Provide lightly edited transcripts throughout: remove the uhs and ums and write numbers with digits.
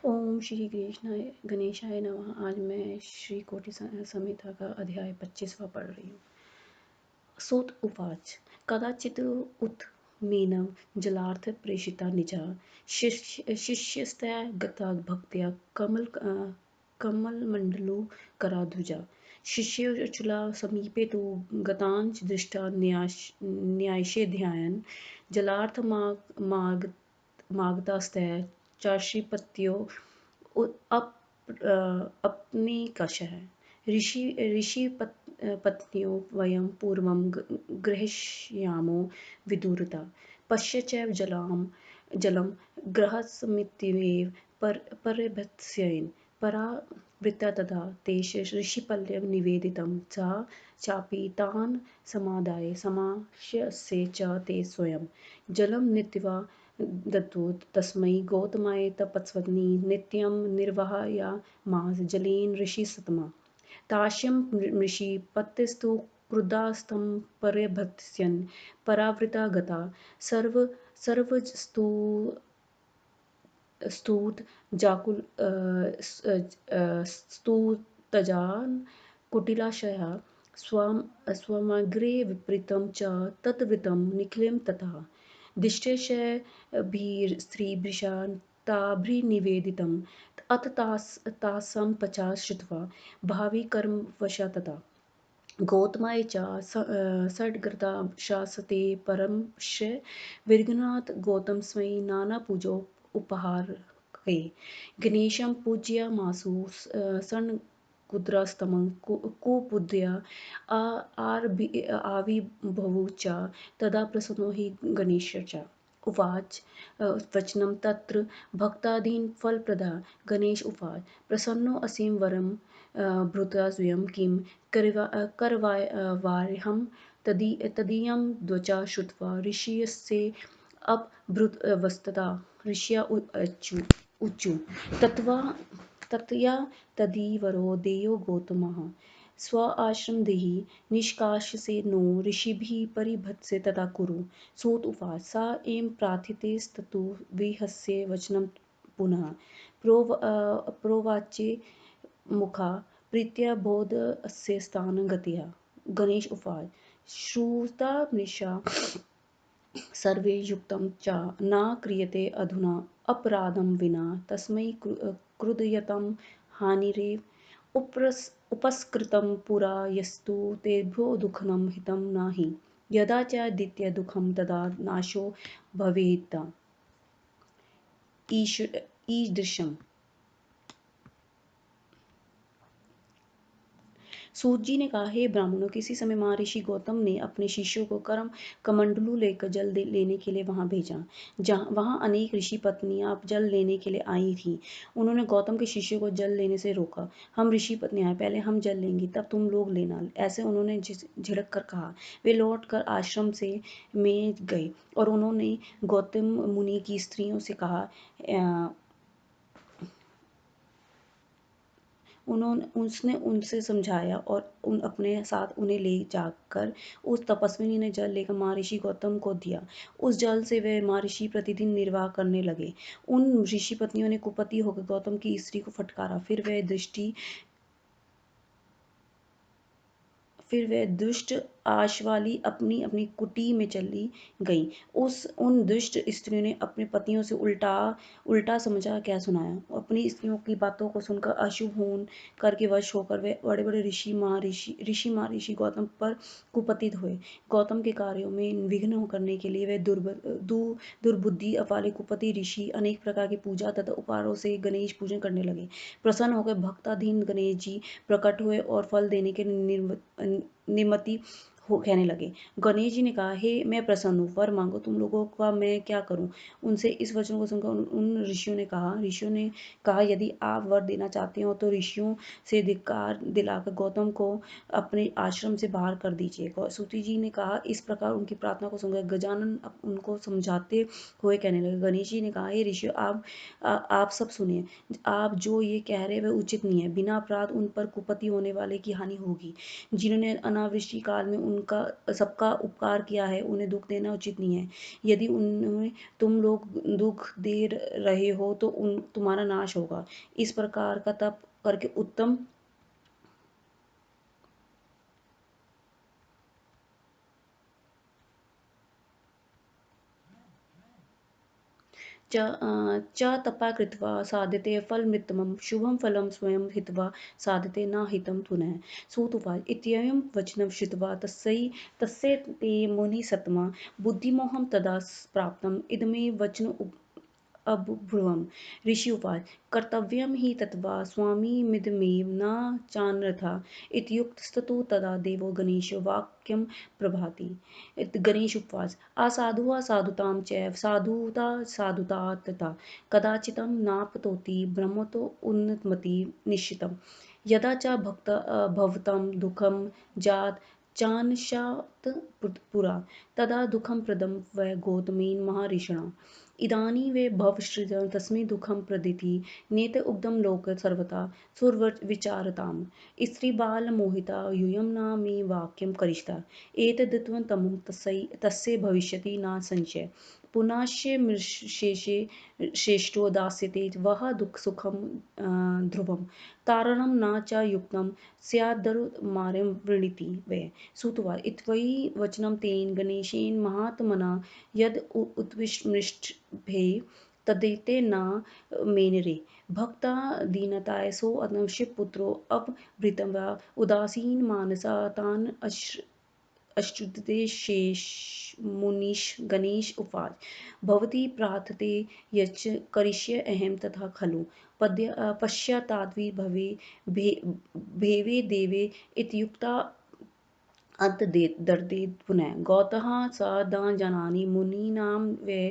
ओम श्री कृष्ण गणेशाय नमः। आज मैं श्री कोटि संहिता का अध्याय 25वां पढ़ रही हूँ। सूत उवाच कदाचित् उत मीनं जलार्थ प्रेषिता निजा शिष्यस्तया गता भक्त्या कमलमण्डलो कराधुजा शिष्योचुला समीपे तु गतांच दृष्टा न्यायशे ध्यायन् जलार्थमागतास्तया चाश्रीपत्यो अपनीकषः ऋषि पत्न्यो वयं पूर्वं गृहीष्यामो विदुरता पश्य चैव जलं गृहसमितिमेव परभत्स्येन परावृत्ता तथा तेष ऋषिपल्लव निवेदितं चापि तान् समादाय समाश्यसे च ते स्वयं जलं नीत्वा दत्तो तस्मै गौतमाय तपस्विनी नित्यं निर्वहयामास जलेन ऋषिसतमा तास्यं ऋषिपत्तिस्तु क्रुद्धास्तं पर्यभत्स्यन् परावृता गता स्तूत जाकुल स्तूतजान् कुटिलाशयः स्वमग्रे विपरीतं च तद्वृतं निखिलं ततः दिष्टेशभिस्त्रीभृशा ताभृनिवेदितम् अथ तासां 50 श्रुत्वा भाविकर्मवशा तथा गौतमाय च षड्गर्ता शासते परमस्य विघ्नात् गौतमस्मै नानापूजो उपहारके गणेशं पूज्यामासु सन्कुद्रास्तमं कुबुद्ध्या आविर्बभूव च तदा प्रसन्नो हि गणेशः च उवाच वचनं तत्र भक्तादीन् फलप्रदा गणेश उवाच प्रसन्नो असीं वरं भृतास्वयं किं करवार्यहं तदीयं द्वचा श्रुत्वा ऋषयस्य अपभृतवस्तदा ऋषया ऊचु तत्या तदीवरो देयो गौतमः स्व आश्रमदेहि निष्कास्य नो ऋषिभिः परिभत्स्य तथा कुरु सूत उवाच सा एं प्रार्थितेस्ततो विहस्य वचनं पुनः प्रोवाचे मुखा प्रीत्या बोधस्य स्थानं गत्या गणेश उवाच श्रुता मृषा सर्वे युक्तं च न क्रियते अधुना अपराधं विना तस्मै क्रुधयतां हानिरेव उपस्कृतं पुरा यस्तु तेभ्यो दुःखं हितं न हि यदा च द्वितीयदुःखं तदा नाशो भवेत् ईदृशम्। सूत जी ने कहा, हे ब्राह्मणों, किसी समय महर्षि गौतम ने अपने शिष्यों को कर्म कमंडलू लेकर जल लेने के लिए वहां भेजा। वहां अनेक ऋषि पत्नियां जल लेने के लिए आई थीं। उन्होंने गौतम के शिष्यों को जल लेने से रोका। हम ऋषि पत्नियां, पहले हम जल लेंगी, तब तुम लोग लेना, ऐसे उन्होंने झिड़क कर कहा। वे लौट कर आश्रम से में गए और उन्होंने गौतम मुनि की स्त्रियों से कहा, उसने उनसे समझाया और अपने साथ उन्हें ले जाकर उस तपस्विनी ने जल लेकर महर्षि गौतम को दिया। उस जल से वे महर्षि प्रतिदिन निर्वाह करने लगे। उन ऋषि पत्नियों ने कुपति होकर गौतम की स्त्री को फटकारा। फिर वे दुष्ट आशवाली अपनी अपनी कुटी में चली गई। उन दुष्ट स्त्रियों ने अपने पतियों से उल्टा समझा क्या सुनाया। अपनी स्त्रियों की बातों को सुनकर अशुभ होन करके वश होकर वे बड़े बड़े ऋषि महर्षि गौतम पर कुपतित हुए। गौतम के कार्यों में विघ्न करने के लिए वे दुर्बुद्धि वाले कुपति ऋषि अनेक प्रकार की पूजा तथा उपहारों से गणेश पूजन करने लगे। प्रसन्न होकर भक्ताधीन गणेश जी प्रकट हुए और फल देने के निमित्त कहने लगे। गणेश जी ने कहा, हे मैं प्रसन्न हूँ, वर मांगो, तुम लोगों का मैं क्या करूँ। उनसे इस वचन को सुनकर उन ऋषियों ने कहा यदि आप वर देना चाहते हो तो ऋषियों से धिक्कार दिलाकर गौतम को अपने आश्रम से बाहर कर दीजिए। सूति जी ने कहा। इस प्रकार उनकी प्रार्थना को सुनकर गजानन उनको समझाते हुए कहने लगे। गणेश जी ने कहा, हे ऋषियों, आप सब सुनिए। आप जो ये कह रहे वह उचित नहीं है। बिना अपराध उन पर कुपति होने वाले की हानि होगी। जिन्होंने अनावृष्टि काल में उन उनका सबका उपकार किया है, उन्हें दुख देना उचित नहीं है। यदि उन्हें तुम लोग दुख दे रहे हो तो तुम्हारा नाश होगा। इस प्रकार का तप करके उत्तम च तपा कृत्वा साधते फलमृतमं शुभं फलं स्वयं हित्वा साधते न हितं पुनः। सूतुवाच इत्ययं वचनं श्रुत्वा तस्य ते मुनिसत्तमा बुद्धिमोहं तदा प्राप्तम् इदमे वचन अब्रुवम्। ऋषि उवाच कर्तव्यं हि तत्त्वा स्वामिमिदमेव न चान्यथा इत्युक्तस्ततो तदा देवो गणेशो वाक्यं प्रभाति। गणेश उवाच असाधु साधुतां चैव साधुता साधुता तथा कदाचितं नापतोति ब्रह्मतो उन्नतमति निश्चितम्। यदा च भवतं दुःखं जात चान्शात् पुरा तदा दुःखं प्रदं वै गौतमेन महर्षिणा। इदानीं वे भवसृजन तस्मै दुःखं प्रदिति नेत उग्दं लोक सर्वथा सुरविचारताम्। स्त्रीबालमोहिता यूयं न मे वाक्यं करिष्ठा एतदुक्त्वा तमुं तस्य भविष्यति न संशयः। पुनश्च मृषेशे श्रेष्ठो दास्यते वः दुःखसुखं ध्रुवं तारणं न च युक्तं स्यादरुमार्यं वृणीति वै। श्रुत्वा इत्थवै वचनं तेन गणेशेन महात्मना यद् उत्विष्टमृष्टभे तदेते न मेनरे भक्ता दीनताय सोऽनवश्यपुत्रो अपभृतं वा उदासीनमानसा तान् अश्नुते शेष मुनीश गणेश उवाच भवती प्रार्थते यच्च करिष्ये अहं तथा खलु पश्चाताद्विर्भवे भेवे देवे इत्युक्ता दर्दे पुनः गौतः स द जानानि मुनीनां वै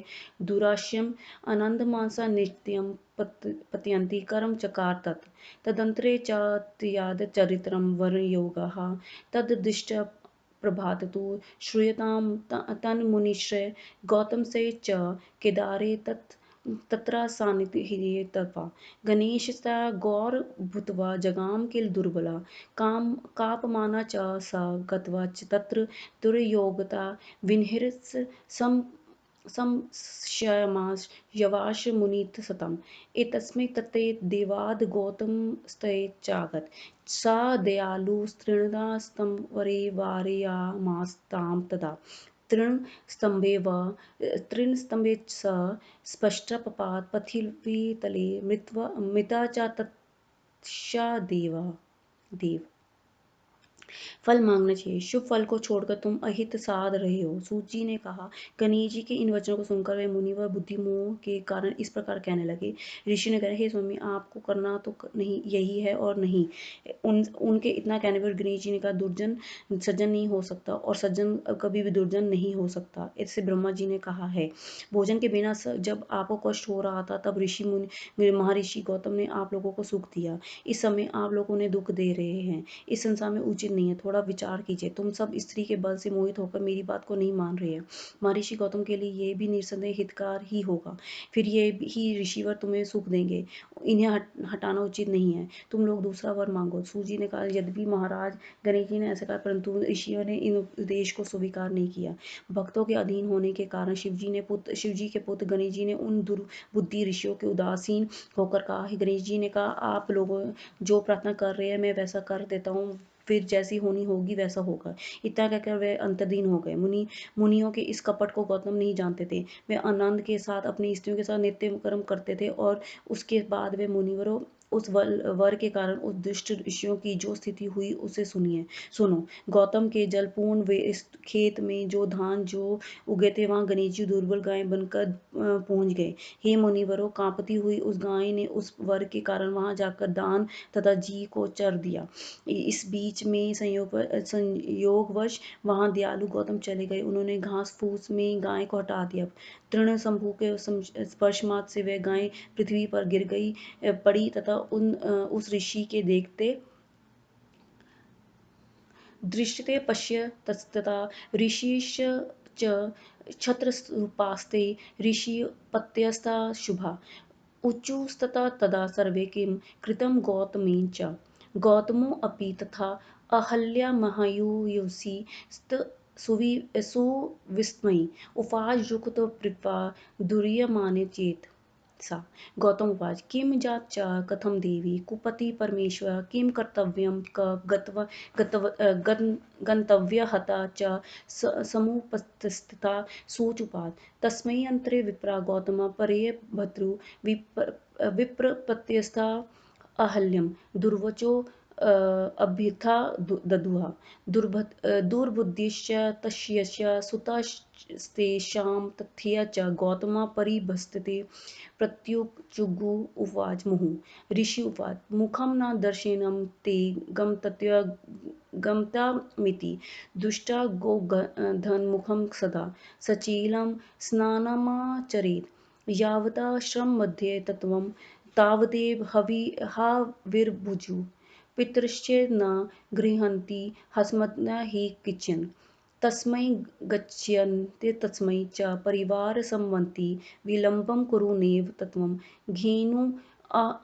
दुराश्यम् अनन्दमासा नित्यं पतयन्ति करं चकार तत् तदन्तरे च याद चरित्रं वर्णयोगः तद्दृष्ट्या प्रभाततु श्रूयतां तन्मुनिश्रेय गौतमस्य च केदारे तत्र सान्निध्ये तपा गणेशस्ता गौर भूत्वा जगाम किल दुर्बला कापमाना च सा गत्वा च तत्र दुर्योगता विनिहृत्स संशयमास यवाश मुनित सतम् एतस्मै तत्ते देवाद् गौतमस्ते चागत सा दयालु तृणदास्तंवरे वारयामास्तां तदा तृणस्तंभे स स्पष्टपपात पृथिवीतले मृता च तत्क्षा देव। फल मांगना चाहिए, शुभ फल को छोड़कर तुम अहित साध रहे हो। सूत जी ने कहा। गणेश जी के इन वचनों को सुनकर वे मुनिवर बुद्धिमोह के कारण इस प्रकार कहने लगे। ऋषि ने कहा, हे स्वामी, आपको करना तो नहीं यही है और नहीं। उनके इतना कहने पर गणेश जी ने कहा, दुर्जन सज्जन नहीं हो सकता और सज्जन कभी भी दुर्जन नहीं हो सकता। इससे ब्रह्मा जी ने कहा है, भोजन के बिना जब आपको कष्ट हो रहा था तब ऋषि मुनि महर्षि गौतम ने आप लोगों को सुख दिया। इस समय आप लोगों ने दुख दे रहे हैं। इस संसार में उचित नहीं है, थोड़ा विचार कीजिए। तुम सब स्त्री के बल से मोहित होकर मेरी बात को नहीं मान रहे हैं। महर्षि गौतम के लिए ये भी निसंदेह हितकार ही होगा। फिर ये ही ऋषिवर तुम्हें सुख देंगे। इन्हें हटाना उचित नहीं है। तुम लोग दूसरा वर मांगो। सूजी ने कहा, यद्यपि महाराज गणेश जी ने ऐसा कहा, परंतु ऋषियों ने इन उपदेश को स्वीकार नहीं किया। भक्तों के अधीन होने के कारण शिव जी के पुत्र गणेश जी ने उन दुर्बुद्धि ऋषियों के उदासीन होकर कहा। गणेश जी ने कहा, आप लोगों जो प्रार्थना कर रहे हैं मैं वैसा कर देता हूँ, फिर जैसी होनी होगी वैसा होगा। इतना कहकर वे अंतर्धीन हो गए। मुनियों के इस कपट को गौतम नहीं जानते थे। वे आनंद के साथ अपनी स्त्रियों के साथ नित्य कर्म करते थे और उसके बाद वे मुनिवरों उस वर के कारण उस दुष्ट ऋषियों की जो स्थिति हुई उसे सुनो। गौतम के जलपूर्ण वे इस खेत में जो धान जो उगे थे वहां गणेश जी दुर्बल गाय बनकर पहुंच गए। हे मुनिवरों, कांपती हुई उस गाय ने उस वर के कारण वहां जाकर दान तथा जी को चर दिया। इस बीच में संयोगवश वहां दयालु गौतम चले गए। उन्होंने घास फूस में गाय को हटा दिया। तृण शंभु के स्पर्श मात्र से वह गाय पृथ्वी पर गिर पड़ी तथा उस ऋषि के देखते दृष्टते पश्य तथा ऋषिश्च छत्ररूपास्ते ऋषिपत्यस्ता शुभा उच्चुस्तथा तदा सर्वे किं कृतं गौतमेन च गौतमो अपि तथा अहल्या महायुयुषी सुविस्मयी उवाच जुगुप्तप्रीत्या दुर्यमाने चेत् सा। गौतम उवाच किं जात च कथं देवी कुपति परमेश्वर किं कर्तव्यं क गन्तव्यः हता च समुपस्थिता सोचुपात तस्मै यन्त्रे विप्रा गौतम परेय भद्रु विप्रप्रत्यस्था अहल्यं दुर्वचो अभ्यथा ददुः दुर्बुद्धिश्च तस्यस्य सुतास्तेषां तथ्य च गौतमः परिभस्ते प्रत्युचुगु उवाच मुहुः ऋषि उवाच मुखं न दर्शनेन ते गम्यतामिति दुष्टा गोधनमुखं सदा सचेलं स्नानमाचरेत् यावदाश्रममध्ये तत्त्वं तावदेव हाविर्भुजु पितरश्च न गृह्णन्ति हस्मन्न हि किञ्चन तस्मै गच्छन्ति तस्मै च परिवारसम्मति विलम्बं कुरुनेव तत्त्वं घेनु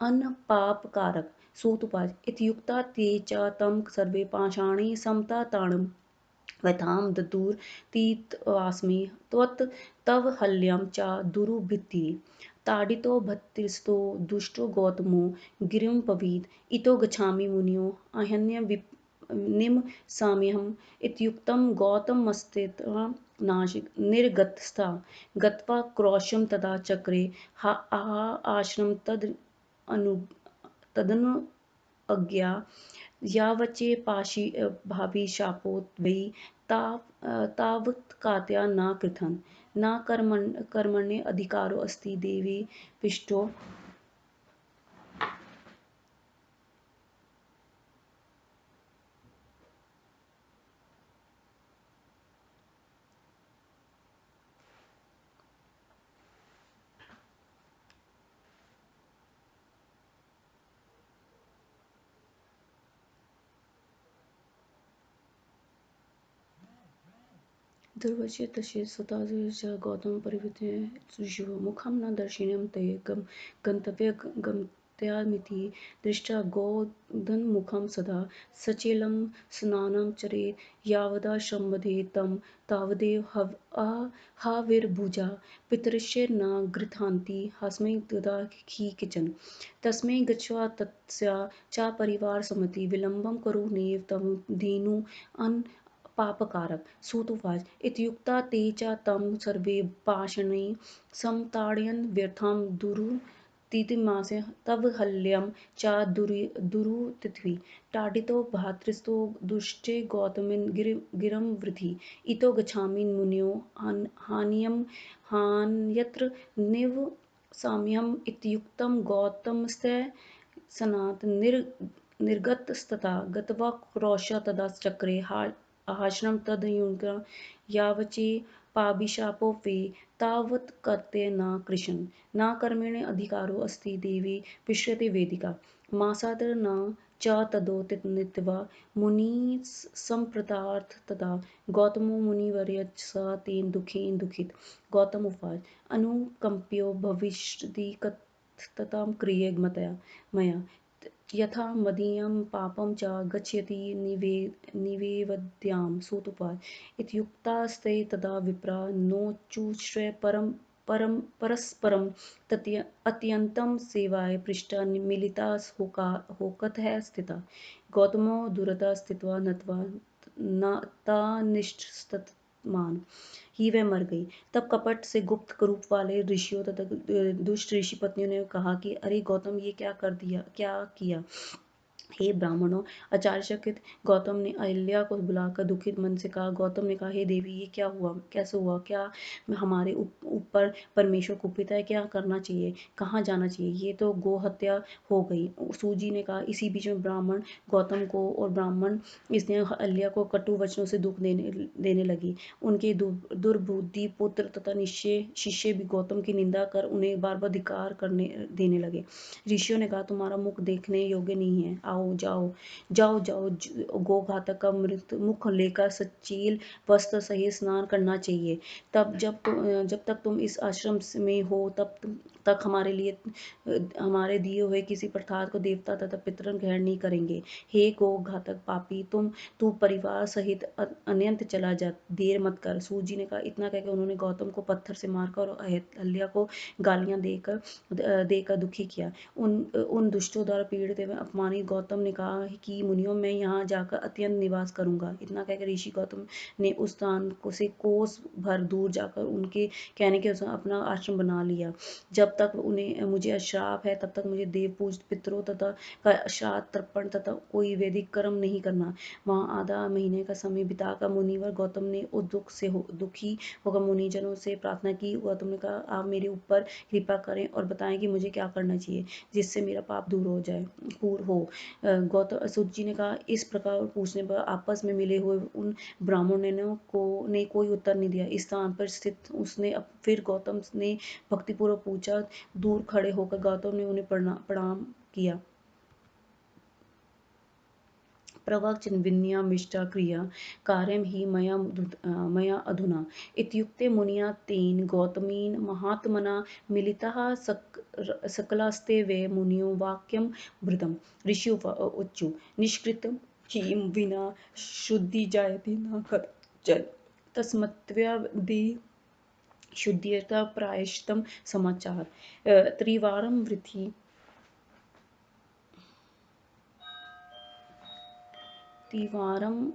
अन्पापकारक सूत उवाच इत्युक्ता ते च तं सर्वे पाषाणैः समताताडं व्यथां ददुर्तीतवास्मि तव हल्यं च दुरुभित्तिः ताडितो भर्तृस्तो दुष्टो गौतमो गिरिमपवीत् इतो गच्छामि मुनयो निमसाम्यहम् इत्युक्तं गौतमस्थित्वा निर्गतस्था गत्वा क्रोशं तदा चक्रे आश्रमं तदनु यावच्चे भाभिशापो वै तावत्कात्या न कृथन् न कर्मण्ये अधिकारो अस्ति देवी पिष्टो दुर्वचे तस्य सुतास्य गौतम परिवृते सुषुव मुखं न दर्शनीयं ते गन्तव्यमिति दृष्ट्वा गोधनमुखं सदा सचेलं स्नानं चरेत् यावदाश्रममध्ये तं तावदेव हाविर्भुजा पितरश्च न गृह्णान्ति हस्मै तदा हि किञ्चन तस्मै गत्वा तस्य च परिवारसम्मति विलम्बं कुरुनेव तं धेनु पापकारक सूत उवाच इत्युक्ता ते च तं सर्वे पाषाणैः समताडयन् व्यर्थं दुरुतीतमास्य तव हल्यं च दुरुतिथि ताडितो भ्रातृस्तो दुष्टे गौतमिन् गिरंवृधि इतो गच्छामि मुनयो हान्यत्र निवसाम्यहम् इत्युक्तं गौतमस्य सनात निर्गतस्तथा गत्वा क्रोशः तदा चक्रे आश्रमं तदनुज्ञा यावच्चे पाभिशापो वे तावत्कृत्य न कृशन् न कर्मणे अधिकारो अस्ति देवी पिष्यति वेदिका मासादर न च तदोत्थित्वा मुनिसम्प्रदार्थ तदा गौतमो मुनिवर्यः स तेन दुःखेन दुःखित गौतम उवाच अनुकम्प्यो भविष्यति कथं क्रिये मया यथा मदीयं पापं च गच्छति निवेद्यां सूत उवाच इत्युक्तास्ते तदा विप्रा नोचुश्र परस्परं अत्यन्तं सेवाय पृष्ठा मिलिता होकतः स्थिता गौतमो दूरतः स्थित्वा नत्वा तानिष्ठस्तमान् ही वह मर गई। तब कपट से गुप्त रूप वाले ऋषियों तथा दुष्ट ऋषि पत्नियों ने कहा कि अरे गौतम ये क्या किया। हे ब्राह्मणों आश्चर्यचकित गौतम ने अहल्या को बुलाकर दुखित मन से कहा। गौतम ने कहा हे देवी ये क्या हुआ, कैसे हुआ, क्या हमारे ऊपर परमेश्वर कुपित है, क्या करना चाहिए, कहाँ जाना चाहिए, ये तो गो हत्या हो गई। सूजी ने कहा। इसी बीच में ब्राह्मण गौतम को और ब्राह्मण इसने अहल्या को कटु वचनों से दुख देने लगी। उनके दुर्बुद्धि पुत्र तथा शिष्य भी गौतम की निंदा कर उन्हें बार बार धिक्कार देने लगे। ऋषियों ने कहा तुम्हारा मुख देखने योग्य नहीं है, आओ जाओ गोघातक का मृत मुख लेकर सचेल वस्त्र सहित स्नान करना चाहिए। जब तक तुम इस आश्रम में हो तक हमारे दिए हुए किसी प्रसाद को देवता तथा पितरन ग्रहण नहीं करेंगे। हे गो घातक पापी, तू परिवार सहित अनंत चला जा, देर मत कर। सूत जी ने कहा। इतना कहकर उन्होंने गौतम को पत्थर से मारकर और अहल्या को गालियां देकर दुखी किया। उन दुष्टों द्वारा पीड़ित एवं अपमानित गौतम ने कहा कि मुनियों, मैं यहाँ जाकर अत्यंत निवास करूंगा। इतना कहकर ऋषि गौतम ने उस स्थान से कोस भर दूर जाकर उनके कहने के अनुसार अपना आश्रम बना लिया। जब तक उन्हें मुझे श्राप है, तब तक मुझे देव पूज पितरों तथा का श्राद्ध तर्पण तथा कोई वैदिक कर्म नहीं करना। वहाँ आधा महीने का समय बिताकर मुनिवर गौतम ने उस दुखी होकर मुनिजनों से प्रार्थना की। गौतम ने कहा, आप मेरे ऊपर कृपा करें और बताएं कि मुझे क्या करना चाहिए जिससे मेरा पाप दूर हो जाए दूर हो। गौतम सूत जी ने कहा। इस प्रकार पूछने पर आपस में मिले हुए उन ब्राह्मणों ने कोई उत्तर नहीं दिया। इस स्थान पर स्थित उसने फिर गौतम ने भक्तिपूर्वक पूछा। दूर खड़े होकर गौतम ने उन्हें प्रणाम किया। प्रवक्च विन्यामिष्टा क्रिया कार्यं हि मया अधुना इत्युक्ते मुनिया तेन गौतमेन महात्मना मिलिताः सकलास्ते वै मुनियो वाक्यं वृतं। ऋषि उवाचु निष्कृतं किं विना शुद्धि जायते न कदाचन तस्मत्त्वदि शुद्ध्यर्था प्रायश्चित्तं समाचार। त्रिवारं वृथि त्रिवारं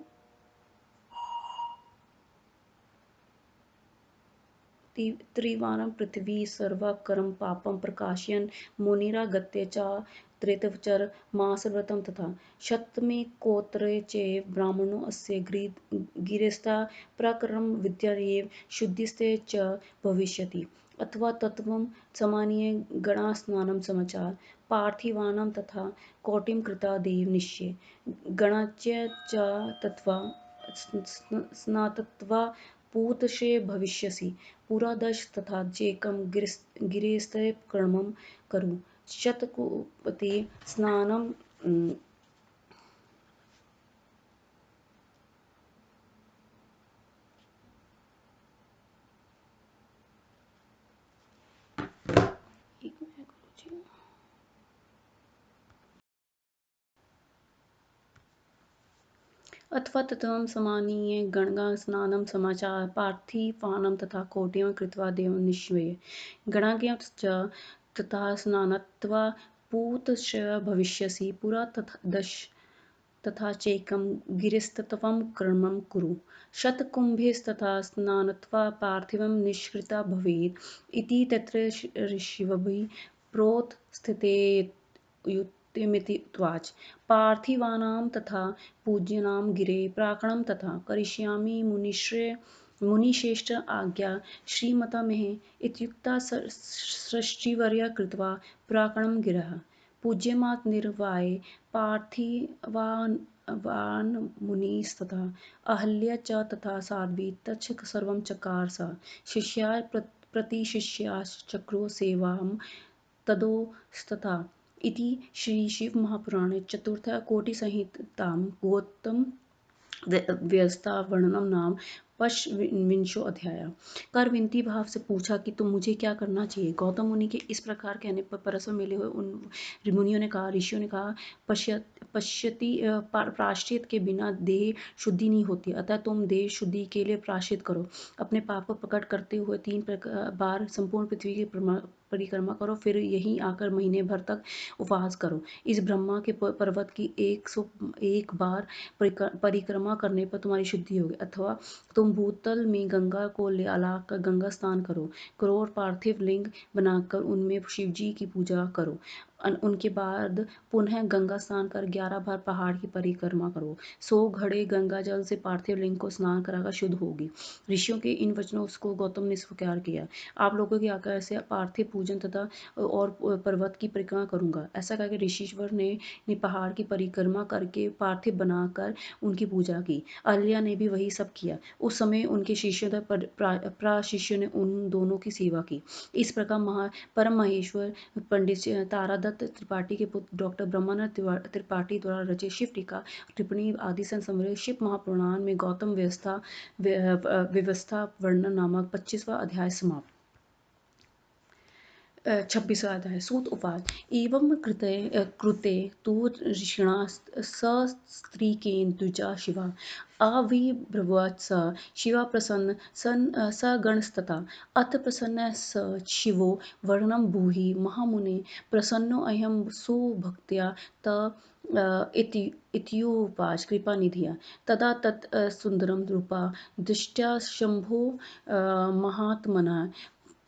त्रिवारं पृथिवी सर्वकरं पापं प्रकाशयन् मुनिरागत्य च त्रेतवचर मासव्रतं तथा शतमे कोत्तरे चैव ब्राह्मणो अस्य गिरेस्ता प्रकरणं विद्यारेव शुद्धिस्ते च भविष्यति। अथवा तत्त्वं समानीय गणास्नानं समाचार पार्थिवानां तथा कोटिं कृता देव निश्चय गणाच्य च तत्वा स्नातत्वा पूतशे भविष्यसि पुरादश तथा जेकं गिरेस्ते कर्मं करु शतकोपते स्नानं अथवा तत्त्वं समानीय गणगास्नानं समाचार पार्थिवानां तथा कोटिं कृत्वा देवं निश्चय गणाज्ञा च तथा स्नात्वा पूतश्च भविष्यसि पुरा तथा चैकं गिरिस्तत्त्वं कर्मं कुरु शतकुम्भीस्तथा स्नात्वा पार्थिवं निष्कृता भवेत् इति तत्र ऋषिभिः प्रोत्स्थितेयुक्तमिति उवाच। पार्थिवानां तथा पूज्यानां गिरे प्राकरणं तथा करिष्यामि मुनिश्रेष्ठ आज्ञा श्रीमतामहे इत्युक्ता षष्ठीवर्या कृत्वा प्राकरणं गिरः पूज्यमात् निर्वाये पार्थिवान्मुनिस्तथा अहल्या च तथा साध्वी तच्च सर्वं चकार सा शिष्याय प्रतिशिष्याश्चक्रो सेवां ततोस्तथा इति श्रीशिवमहापुराणे चतुर्थकोटिसंहितायां गौतम व्यवस्था वर्णनम नाम पश्चविंशो अध्याय। कर विनती भाव से पूछा कि तुम मुझे क्या करना चाहिए। गौतम मुनि के इस प्रकार कहने पर परस्पर मिले हुए उन मुनियों ने कहा, ऋषियों ने कहा, पश्यति प्रायश्चित के बिना देह शुद्धि नहीं होती, अतः तुम देह शुद्धि के लिए प्रायश्चित करो। अपने पाप को प्रकट करते हुए 3 बार संपूर्ण पृथ्वी की परिक्रमा करो, फिर यहीं आकर महीने भर तक उपवास करो। इस ब्रह्मा के पर्वत की 101 बार परिक्रमा करने पर तुम्हारी शुद्धि होगी। अथवा तुम भूतल में गंगा को ले लाकर गंगा स्नान करो, करोड़ पार्थिव लिंग बनाकर उनमें शिवजी की पूजा करो। उनके बाद पुनः गंगा स्नान कर 11 बार पहाड़ की परिक्रमा करो। 100 घड़े गंगा जल से पार्थिव लिंग को स्नान कराकर शुद्ध होगी। ऋषियों के इन वचनों को गौतम ने स्वीकार किया। आप लोगों की आज्ञा से पार्थिव पूजन तथा और पर्वत की परिक्रमा करूंगा। ऐसा कहकर ऋषिश्वर ने पहाड़ की परिक्रमा करके पार्थिव बनाकर उनकी पूजा की। अहल्या ने भी वही सब किया। उस समय उनके शिष्यों तथा प्राशिष्यों ने उन दोनों की सेवा की। इस प्रकार परम महेश्वर पंडित तारादत्त त्रिपाठी के पुत्र डॉक्टर ब्रह्मानंद त्रिपाठी द्वारा रचित शिव टीका टिप्पणी आदि से संवलित शिव महापुराण में गौतम व्यवस्था वर्णन नामक 25वां अध्याय समाप्त। 26वां अध्याय। सूत उवाच एवं कृते तु ऋषिणा सस्त्रीकेन द्विजा शिवा आविर्भूत् स शिवा प्रसन्न स गणस्तथा अथ प्रसन्नः स शिवो वर्णं ब्रूहि महामुने प्रसन्नोऽयं सुभक्त्या त इत्युवाच कृपानिधिः। तदा तत् सुन्दरं रूपा दृष्ट्या शम्भो महात्मनः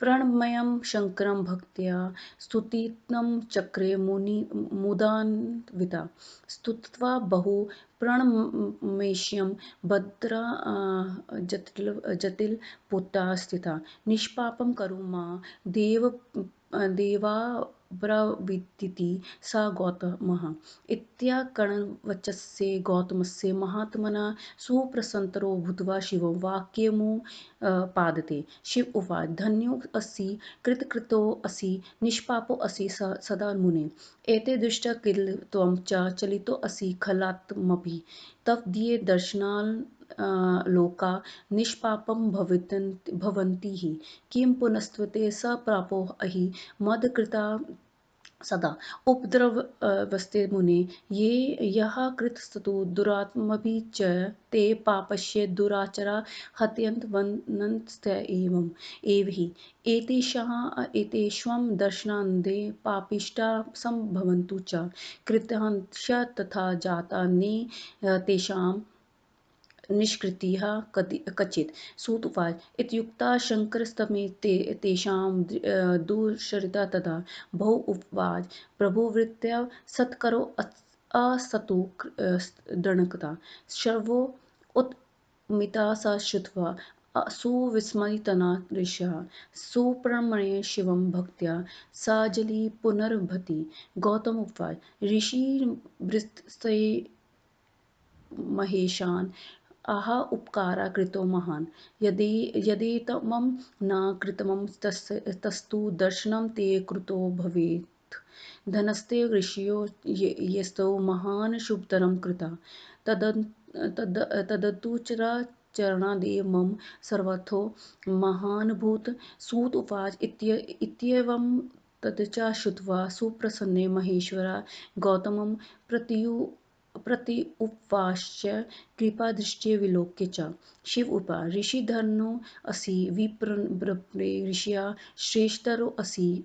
प्रणम्य शङ्करं भक्त्या स्तुतीत्ं चक्रे मुदान्विता स्तुत्वा बहु प्रणमेष्यं भद्रा जटिलपुटा स्थिता निष्पापं करो मा देवाब्रवीदिति स गौतमः। इत्याकर्णवचस्य गौतमस्य महात्मनः सुप्रसन्नतरो भूत्वा शिवो वाक्यमुपादते। शिव उवाच धन्योऽसि कृतकृतोऽसि निष्पापोऽसि सदा मुने एते दृष्ट्वा किल त्वं च चलितोऽसि खलात्मपि तव दर्शनाल्लोका निष्पापं भवन्ति हि किं पुनस्त्वते स प्रापो हि मदकृता सदा उपद्रवस्ते मुने यः कृतस्तु दुरात्मभि च ते पापस्य दुराचरा हत्यन्त एव हि एतेषां दर्शनान्ते पापिष्ठा सम्भवन्तु च कृतांश्च तथा जाता ने तेषां निष्कृतिः कचित्। सूत उवाच इत्युक्ता शङ्करस्तमे तेषां दुश्चरिता तदा बहु उवाच प्रभुवृत्या सत्करो असतु दृढङ्कता सर्वो उत्मिता स श्रुत्वा सुविस्मयतना ऋषयः सुप्रणम्य शिवं भक्त्या साजलि पुनर्भति। गौतम उवाच ऋषिवृत्तस्ते महेशान् आह उपकारा कृतो महान् यदेतमं न कृतमं तस्तु दर्शनं ते कृतो भवेत् धनस्ते ऋषयो यस्तौ महान् शुभतरं कृता तदतु चरणादेव मम सर्वतो महानभूत। सूत उवाच इत्येवं तच्च श्रुत्वा सुप्रसन्ने महेश्वरा गौतमं प्रत्युवाच कृपादृष्ट्या विलोक्य च। शिव उवाच ऋषिधन्योऽसि विप्रवरे ऋषया श्रेष्ठतरोऽसि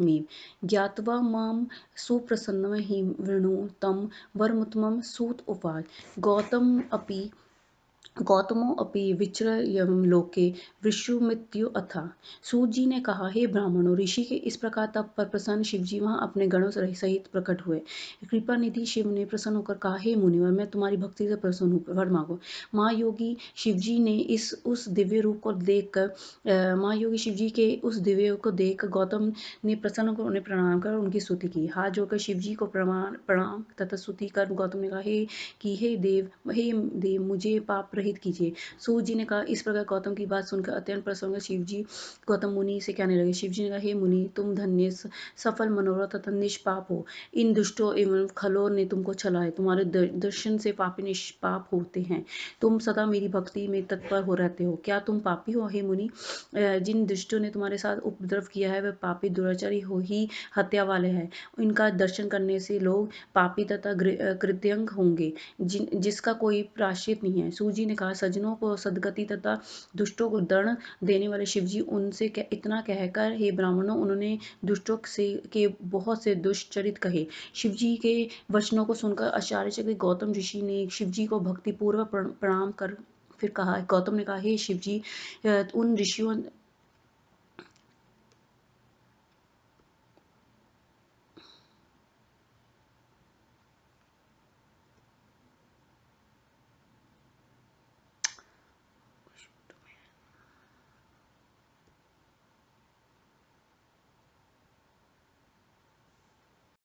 मे ज्ञात्वा मां सुप्रसन्नं हि वृणु तं वरमुत्तमम्। सूत उवाच गौतमोऽपि विचर्य लोके विश्वामित्रोऽथ। सूत जी ने कहा हे ब्राह्मणों ऋषि के इस प्रकार तप पर प्रसन्न शिवजी वहां अपने गणों सहित प्रकट हुए। कृपा निधि शिव ने प्रसन्न होकर कहा हे मुनिवर मैं तुम्हारी भक्ति से प्रसन्न हूँ वर मांगो। महायोगी शिवजी ने उस दिव्य रूप को देखकर महायोगी शिवजी के उस दिव्य रूप को देख गौतम ने प्रसन्न होकर उन्हें प्रणाम कर उनकी स्तुति की। हाथ जोड़कर शिवजी को प्रणाम तथा स्तुति कर गौतम ने कहा हे देव मुझे पाप रहित कीजिए। सूत जी ने कहा इस प्रकार गौतम की बात सुनकर अत्यंत प्रसन्न होकर शिवजी गौतम मुनि से कहने लगे। शिवजी ने कहा हे मुनि तुम धन्य सफल मनोरथ तथा निष्पाप हो। इन दुष्टों एवं खलों ने तुमको छला है। तुम्हारे दर्शन से पापी निष्पाप होते हैं। तुम सदा मेरी भक्ति में तत्पर हो रहते हो। क्या तुम पापी हो हे मुनि? जिन दुष्टों ने तुम्हारे साथ उपद्रव किया है वह पापी दुराचारी हो ही हत्या वाले हैं। इनका दर्शन करने से लोग पापी तथा कृतज्ञ होंगे जिसका कोई प्रायश्चित नहीं है। सूत जी ने कहा सज्जनों को सद्गति तथा दुष्टों को दंड देने वाले शिवजी उनसे इतना कहकर हे ब्राह्मणों उन्होंने दुष्टों के बहुत से दुष्चरित कहे। शिवजी के वचनों को सुनकर आश्चर्यचकित गौतम ऋषि ने शिवजी को भक्ति पूर्वक प्रणाम कर फिर कहा। गौतम ने कहा हे शिवजी उन ऋषियों